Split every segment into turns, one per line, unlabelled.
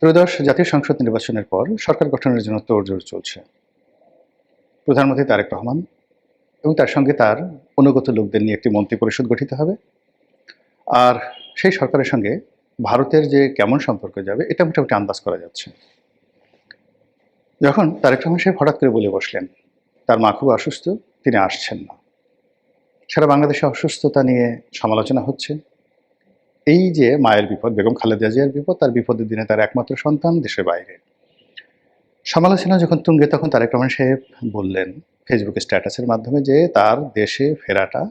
ত্রয়োদশ জাতীয় সংসদ নির্বাচনের পর সরকার গঠনের জন্য তোড়জোড় চলছে। প্রধানমন্ত্রী তারেক রহমান এবং তার সঙ্গে তার অনুগত লোকদের নিয়ে একটি মন্ত্রিপরিষদ গঠিত হবে। আর সেই সরকারের সঙ্গে ভারতের যে কেমন সম্পর্ক যাবে এটা মোটামুটি আন্দাজ করা যাচ্ছে। যখন তারেক রহমান সাহেব হঠাৎ করে বলে বসলেন তার মা খুব অসুস্থ, তিনি আসছেন না। সারা বাংলাদেশে অসুস্থতা নিয়ে সমালোচনা হচ্ছে। এই যে মায়ের বিপদ, বেগম খালেদা জিয়ার বিপদ, তার বিপদের দিনে তার একমাত্র সন্তান দেশের বাইরে। সমালোচনা যখন তুঙ্গে তখন তারেক রহমান সাহেব বললেন ফেসবুকে স্ট্যাটাসের মাধ্যমে যে তার দেশে ফেরাটা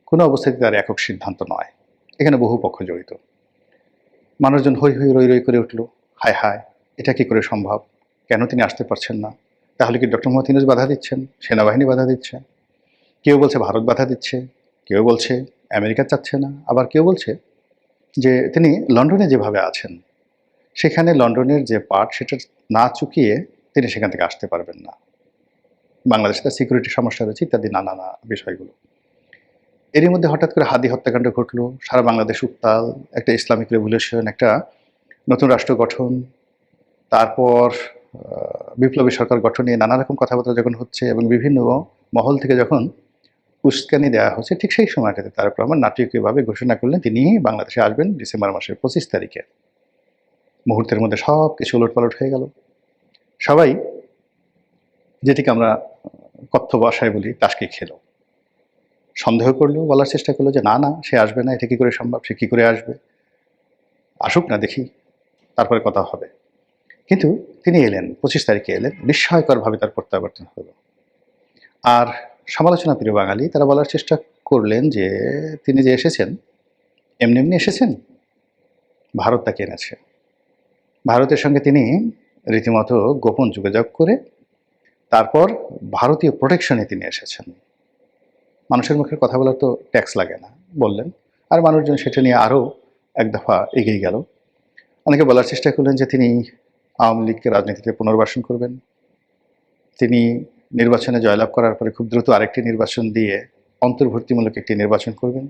কোনো অবস্থাতে তার একক সিদ্ধান্ত নয়, এখানে বহু পক্ষ জড়িত। মানুষজন হৈ হৈ রই রই করে উঠল, হায় হায়, এটা কি করে সম্ভব, কেন তিনি আসতে পারছেন না? তাহলে কি ডক্টর মোহাম্মদ ইউনূস বাধা দিচ্ছেন, সেনাবাহিনী বাধা দিচ্ছে? কেউ বলছে ভারত বাধা দিচ্ছে, কেউ বলছে আমেরিকা চাচ্ছে না, আবার কেউ বলছে যে তিনি লন্ডনে যেভাবে আছেন সেখানে লন্ডনের যে পার্ট সেটা না চুকিয়ে তিনি সেখান থেকে আসতে পারবেন না, বাংলাদেশে তার সিকিউরিটি সমস্যা রয়েছে ইত্যাদি নানা বিষয়গুলো। এরই মধ্যে হঠাৎ করে হাদি হত্যাকাণ্ড ঘটলো, সারা বাংলাদেশ উত্তাল, একটা ইসলামিক রেভলিউশন, একটা নতুন রাষ্ট্র গঠন, তারপর বিপ্লবী সরকার গঠন নিয়ে নানা রকম কথাবার্তা যখন হচ্ছে এবং বিভিন্ন মহল থেকে যখন উস্কানি দেওয়া হচ্ছে, ঠিক সেই সময়টাতে তারেক রহমান নাটকীয়ভাবে ঘোষণা করলেন তিনি বাংলাদেশে আসবেন ডিসেম্বর মাসের 25 তারিখে। মুহূর্তের মধ্যে সব কিছু উলটপালট হয়ে গেল। সবাই যেটিকে আমরা কথ্য ভাষায় বলি টাসকি খেলো। সন্দেহ করলো, বলার চেষ্টা করলো যে না না, সে আসবে না, এটা কী করে সম্ভব, সে কী করে আসবে, আসুক না দেখি, তারপরে কথা হবে। কিন্তু তিনি এলেন, 25 তারিখে এলেন, বিস্ময়করভাবে তার প্রত্যাবর্তন হলো। আর সমালোচনা প্রিয় বাঙালি তারা বলার চেষ্টা করলেন যে তিনি যে এসেছেন এমনি এমনি এসেছেন, ভারত তাকে এনেছে। ভারতের সঙ্গে তিনি রীতিমতো গোপন যোগাযোগ করে তারপর ভারতীয় প্রোটেকশনে তিনি এসেছেন। মানুষের মুখের কথা বলার তো ট্যাক্স লাগে না বললেন, আর মানুষজন সেটা নিয়ে আরও এক দফা এগিয়ে গেল। অনেকে বলার চেষ্টা করলেন যে তিনি আওয়ামী লীগকে রাজনীতিতে পুনর্বাসন করবেন, তিনি নির্বাচনে জয়লাভ করার পরে খুব দ্রুত আরেকটি নির্বাচন দিয়ে অন্তর্ভুক্তিমূলক একটি নির্বাচন করবেন,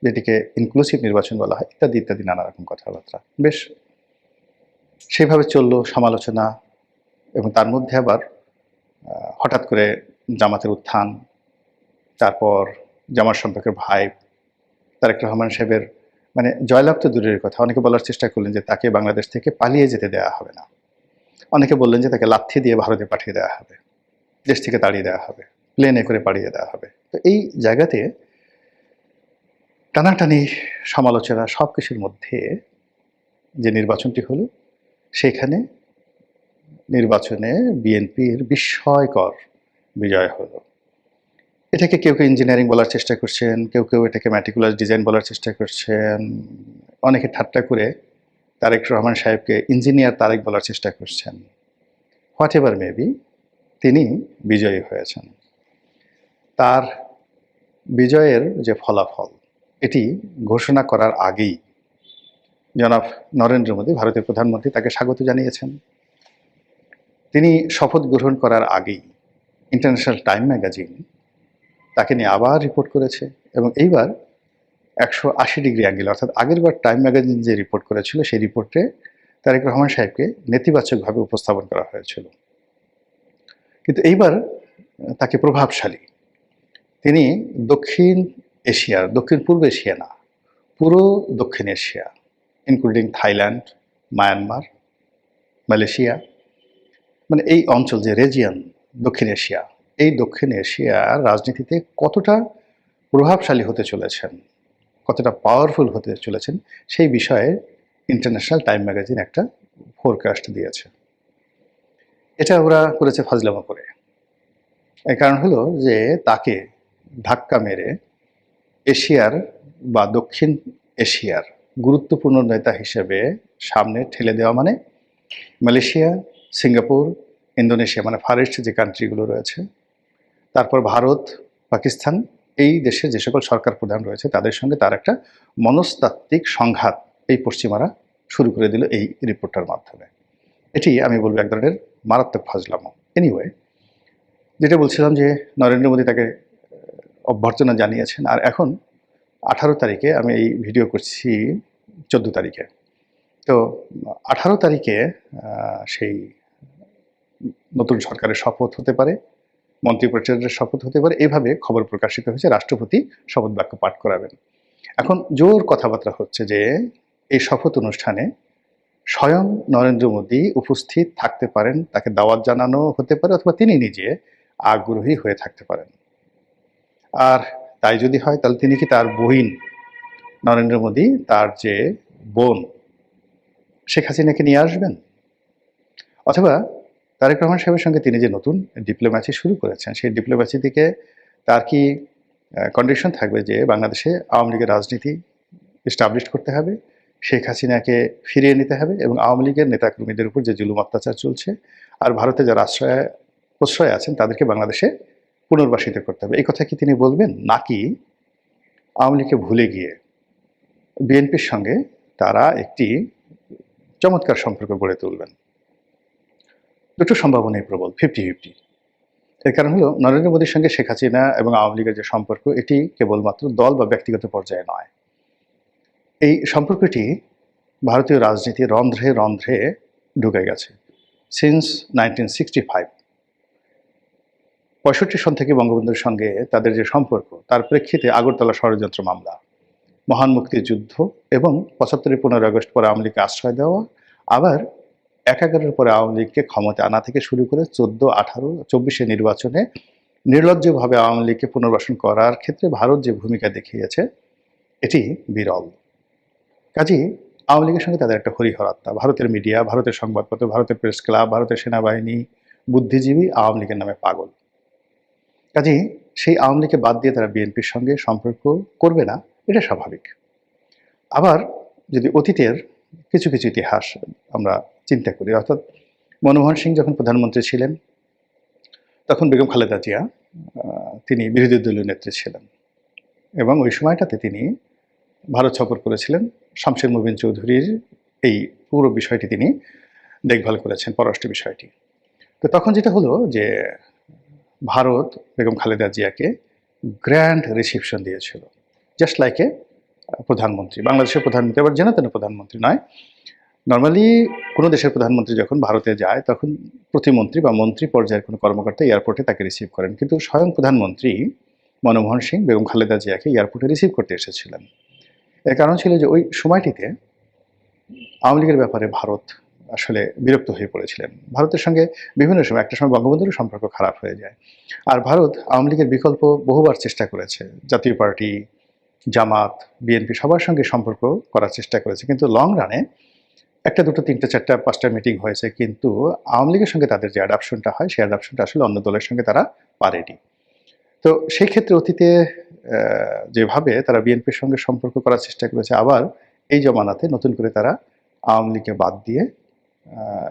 যেটিকে ইনক্লুসিভ নির্বাচন বলা হয়, ইত্যাদি ইত্যাদি নানা রকম কথাবার্তা। বেশ সেইভাবে চলল সমালোচনা। এবং তার মধ্যে আবার হঠাৎ করে জামাতের উত্থান, তারপর জামাত সম্পর্কের ভাই তারেক রহমান সাহেবের মানে জয়লাভ তো দূরের কথা, অনেকে বলার চেষ্টা করলেন যে তাকে বাংলাদেশ থেকে পালিয়ে যেতে দেওয়া হবে না, অনেকে বললেন যে তাকে লাথি দিয়ে ভারতে পাঠিয়ে দেওয়া হবে, দেশ থেকে তাড়িয়ে দেওয়া হবে, প্লেনে করে পাঠিয়ে দেওয়া হবে। তো এই জায়গাতে টানাটানি সমালোচনা সব কিছুর মধ্যে যে নির্বাচনটি হলো, সেখানে নির্বাচনে বিএনপির বিস্ময়কর বিজয় হলো। এটাকে কেউ কেউ ইঞ্জিনিয়ারিং বলার চেষ্টা করছেন, কেউ কেউ এটাকে ম্যাটিকুলাস ডিজাইন বলার চেষ্টা করছেন, অনেকে ঠাট্টা করে তারেক রহমান সাহেবকে ইঞ্জিনিয়ার তারেক বলার চেষ্টা করছেন। হোয়াট এভার মেবি, তিনি বিজয়ী হয়েছেন। তার বিজয়ের যে ফলাফল এটি ঘোষণা করার আগেই জনাব নরেন্দ্র মোদী, ভারতের প্রধানমন্ত্রী, তাকে স্বাগত জানিয়েছেন। তিনি শপথ গ্রহণ করার আগেই ইন্টারন্যাশনাল টাইম ম্যাগাজিন তাকে নিয়ে আবার রিপোর্ট করেছে এবং এইবার 180 ডিগ্রি অ্যাঙ্গেল, অর্থাৎ আগেরবার টাইম ম্যাগাজিন যে রিপোর্ট করেছিল সেই রিপোর্টে তারেক রহমান সাহেবকে নেতিবাচকভাবে উপস্থাপন করা হয়েছিল। কিন্তু এইবার তাকে প্রভাবশালী, তিনি দক্ষিণ এশিয়ার, দক্ষিণ পূর্ব এশিয়া না, পুরো দক্ষিণ Asia including Thailand, Myanmar, Malaysia, মানে এই অঞ্চল যে রিজিয়ন দক্ষিণ এশিয়া, এই দক্ষিণ এশিয়ার রাজনীতিতে কতটা প্রভাবশালী হতে চলেছেন, কতটা পাওয়ারফুল হতে চলেছেন, সেই বিষয়ে ইন্টারন্যাশনাল টাইম ম্যাগাজিন একটা ফোরকাস্ট দিয়েছে। এটা ওরা করেছে ফাজলামো করে। এর কারণ হলো যে তাকে ধাক্কা মেরে এশিয়ার বা দক্ষিণ এশিয়ার গুরুত্বপূর্ণ নেতা হিসেবে সামনে ঠেলে দেওয়া মানে মালয়েশিয়া, সিঙ্গাপুর, ইন্দোনেশিয়া, মানে ফার ইস্ট যে কান্ট্রিগুলো রয়েছে, তারপর ভারত, পাকিস্তান, এই দেশে যে সকল সরকার প্রধান রয়েছে তাদের সঙ্গে তার একটা মনস্তাত্ত্বিক সংঘাত এই পশ্চিমারা শুরু করে দিল এই রিপোর্টটার মাধ্যমে। এটি আমি বলবো এক ধরনের মারাত্মক ফাজলামো। এনিওয়ে, যেটা বলছিলাম যে নরেন্দ্র মোদী তাকে অভ্যর্থনা জানিয়েছেন। আর এখন 18 তারিখে, আমি এই ভিডিও করছি 14 তারিখে, তো 18 তারিখে সেই নতুন সরকারের শপথ হতে পারে, মন্ত্রিপরিষদের শপথ হতে পারে, এভাবে খবর প্রকাশিত হয়েছে। রাষ্ট্রপতি শপথ বাক্য পাঠ করাবেন। এখন জোর কথাবার্তা হচ্ছে যে এই শপথ অনুষ্ঠানে স্বয়ং নরেন্দ্র মোদী উপস্থিত থাকতে পারেন, তাকে দাওয়াত জানানো হতে পারে, অথবা তিনি নিজে আগ্রহী হয়ে থাকতে পারেন। আর তাই যদি হয়, তাহলে তিনি কি তার বহিন নরেন্দ্র মোদী, তার যে বোন শেখ হাসিনাকে নিয়ে আসবেন? অথবা তারেক রহমান সাহেবের সঙ্গে তিনি যে নতুন ডিপ্লোম্যাসি শুরু করেছেন, সেই ডিপ্লোম্যাসি থেকে তার কি কন্ডিশন থাকবে যে বাংলাদেশে আওয়ামী লীগের রাজনীতি এস্টাবলিশ করতে হবে, শেখ হাসিনাকে ফিরিয়ে নিতে হবে, এবং আওয়ামী লীগের নেতাকর্মীদের উপর যে জুলুম অত্যাচার চলছে আর ভারতে যারা প্রশ্রয় আছেন তাদেরকে বাংলাদেশে পুনর্বাসিত করতে হবে, এই কথা কি তিনি বলবেন? নাকি আওয়ামী লীগকে ভুলে গিয়ে বিএনপির সঙ্গে তারা একটি চমৎকার সম্পর্ক গড়ে তুলবেন? দুটো সম্ভাবনাই প্রবল, 50-50। এর কারণ হলো, নরেন্দ্র মোদীর সঙ্গে শেখ হাসিনা এবং আওয়ামী লীগের যে সম্পর্ক, এটি কেবলমাত্র দল বা ব্যক্তিগত পর্যায়ে নয়। এই সম্পর্কটি ভারতীয় রাজনীতির রন্ধ্রে রন্ধ্রে ঢুকে গেছে সিন্স 1965। 65 সন থেকে বঙ্গবন্ধুর সঙ্গে তাদের যে সম্পর্ক, তার প্রেক্ষিতে আগরতলা ষড়যন্ত্র মামলা, মহান মুক্তিযুদ্ধ এবং 75 15 আগস্ট পরে আওয়ামী লীগকে আশ্রয় দেওয়া, আবার 11 পরে আওয়ামী লীগকে ক্ষমতা আনা থেকে শুরু করে 14, 18, 24 নির্বাচনে নির্লজ্জভাবে আওয়ামী লীগকে পুনর্বাসন করার ক্ষেত্রে ভারত যে ভূমিকা দেখিয়েছে, এটি বিরল। কাজেই আওয়ামী লীগের সঙ্গে তাদের একটা হরিহরাত্মা। ভারতের মিডিয়া, ভারতের সংবাদপত্র, ভারতের প্রেস ক্লাব, ভারতের সেনাবাহিনী, বুদ্ধিজীবী আওয়ামী লীগের নামে পাগল। কাজেই সেই আওয়ামী লীগকে বাদ দিয়ে তারা বিএনপির সঙ্গে সম্পর্ক করবে না, এটা স্বাভাবিক। আবার যদি অতীতের কিছু কিছু ইতিহাস আমরা চিন্তা করি, অর্থাৎ মনমোহন সিং যখন প্রধানমন্ত্রী ছিলেন, তখন বেগম খালেদা জিয়া তিনি বিরোধী দলীয় নেত্রী ছিলেন, এবং ওই সময়টাতে তিনি ভারত সফর করেছিলেন। শামসের মুবিন চৌধুরীর এই পুরো বিষয়টি তিনি দেখভাল করেছেন, পররাষ্ট্র বিষয়টি। তো তখন যেটা হলো যে ভারত বেগম খালেদা জিয়াকে গ্র্যান্ড রিসিপশন দিয়েছিল, জাস্ট লাইক এ প্রধানমন্ত্রী, বাংলাদেশের প্রধানমন্ত্রী, আবার যেন তেন প্রধানমন্ত্রী নয়। নর্মালি কোনো দেশের প্রধানমন্ত্রী যখন ভারতে যায়, তখন প্রতিমন্ত্রী বা মন্ত্রী পর্যায়ের কোনো কর্মকর্তা এয়ারপোর্টে তাকে রিসিভ করেন, কিন্তু স্বয়ং প্রধানমন্ত্রী মনমোহন সিং বেগম খালেদা জিয়াকে এয়ারপোর্টে রিসিভ করতে এসেছিলেন। এর কারণ ছিল যে ওই সময়টিতে আওয়ামী লীগের ব্যাপারে ভারত আসলে বিরক্ত হয়ে পড়েছিলেন। ভারতের সঙ্গে বিভিন্ন সময়, একটা সময় বঙ্গবন্ধুরও সম্পর্ক খারাপ হয়ে যায়। আর ভারত আওয়ামী লীগের বিকল্প বহুবার চেষ্টা করেছে, জাতীয় পার্টি, জামাত, বিএনপি সবার সঙ্গে সম্পর্ক করার চেষ্টা করেছে, কিন্তু লং রানে একটা, দুটো, তিনটা, চারটা, পাঁচটা মিটিং হয়েছে, কিন্তু আওয়ামী লীগের সঙ্গে তাদের যে অ্যাডাপশনটা হয়, সেই অ্যাডাপশনটা আসলে অন্য দলের সঙ্গে তারা পারেনি। তো সেই ক্ষেত্রে অতীতে যেভাবে তারা বিএনপির সঙ্গে সম্পর্ক করার চেষ্টা করেছে, আবার এই জমানাতে নতুন করে তারা আওয়ামী লীগকে বাদ দিয়ে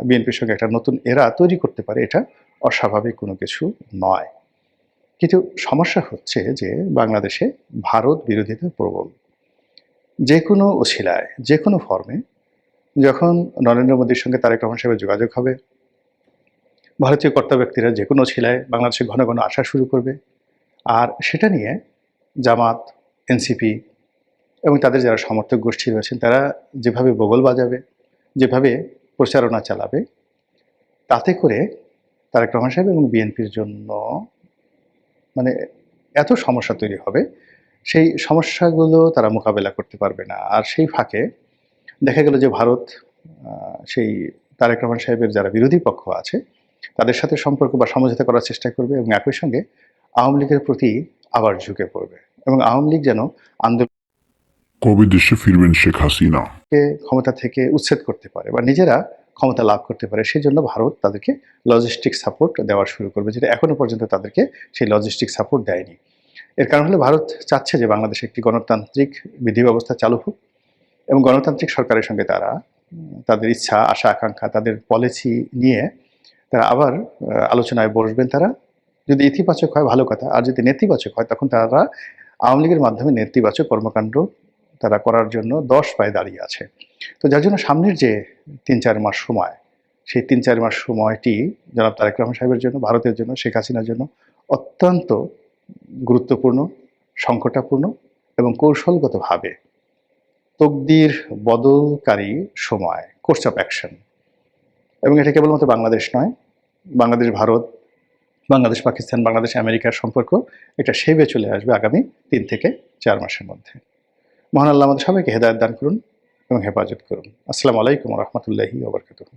বিএনপির সঙ্গে একটা নতুন এরা তৈরি করতে পারে, এটা অস্বাভাবিক কোনো কিছু নয়। কিন্তু সমস্যা হচ্ছে যে বাংলাদেশে ভারত বিরোধিতা প্রবল। যে কোনো ওসিলায়, যে কোনো ফর্মে যখন নরেন্দ্র মোদীর সঙ্গে তারেক রহমান সাহেবের যোগাযোগ হবে, ভারতীয় কর্তা ব্যক্তিরা যে কোনো ওসিলায় বাংলাদেশে ঘন ঘন আসা শুরু করবে, আর সেটা নিয়ে জামাত, এনসিপি এবং তাদের যারা সমর্থক গোষ্ঠী রয়েছেন, তারা যেভাবে বগল বাজাবে, যেভাবে প্রচারণা চালাবে, তাতে করে তারেক রহমান সাহেব এবং বিএনপির জন্য মানে এত সমস্যা তৈরি হবে, সেই সমস্যাগুলো তারা মোকাবেলা করতে পারবে না। আর সেই ফাঁকে দেখা গেল যে ভারত সেই তারেক রহমান সাহেবের যারা বিরোধী পক্ষ আছে, তাদের সাথে সম্পর্ক বা সমঝোতা করার চেষ্টা করবে, এবং একই সঙ্গে আওয়ামী লীগের প্রতি আবার ঝুঁকে পড়বে, এবং আওয়ামী লীগ যেন আন্দোলন
কবে দেশে ফিরবেন শেখ হাসিনা?
ক্ষমতা থেকে উচ্ছেদ করতে পারে বা নিজেরা ক্ষমতা লাভ করতে পারে, সেই জন্য ভারত তাদেরকে লজিস্টিক সাপোর্ট দেওয়া শুরু করবে, যেটা এখনো পর্যন্ত তাদেরকে সেই লজিস্টিক সাপোর্ট দেয়নি। এর কারণ হলো, ভারত চাচ্ছে যে বাংলাদেশে একটি গণতান্ত্রিক বিধি ব্যবস্থা চালু হোক, এবং গণতান্ত্রিক সরকারের সঙ্গে তারা তাদের ইচ্ছা, আশা, আকাঙ্ক্ষা, তাদের পলিসি নিয়ে তারা আবার আলোচনায় বসবেন। তারা যদি ইতিবাচক হয় ভালো কথা, আর যদি নেতিবাচক হয়, তখন তারা আওয়ামী লীগের মাধ্যমে নেতিবাচক কর্মকাণ্ড তারা করার জন্য 10 পায়ে দাঁড়িয়ে আছে। তো যার জন্য সামনের যে 3-4 মাস সময়, সেই 3-4 মাস সময়টি জনাব তারেক রহমান সাহেবের জন্য, ভারতের জন্য, শেখ হাসিনার জন্য অত্যন্ত গুরুত্বপূর্ণ, সংকটাপূর্ণ, এবং কৌশলগতভাবে তকদির বদলকারী সময়, কোর্স অফ অ্যাকশন। এবং এটা কেবলমাত্র বাংলাদেশ নয়, বাংলাদেশ ভারত, বাংলাদেশ পাকিস্তান, বাংলাদেশ আমেরিকার সম্পর্ক একটা শেপে চলে আসবে আগামী 3 থেকে 4 মাসের মধ্যে। মহান আল্লাহ আমাদের সবাইকে হেদায়েত দান করুন এবং হেফাজত করুন। আসসালামু আলাইকুম ওয়া রাহমাতুল্লাহি ওয়া বারাকাতুহু।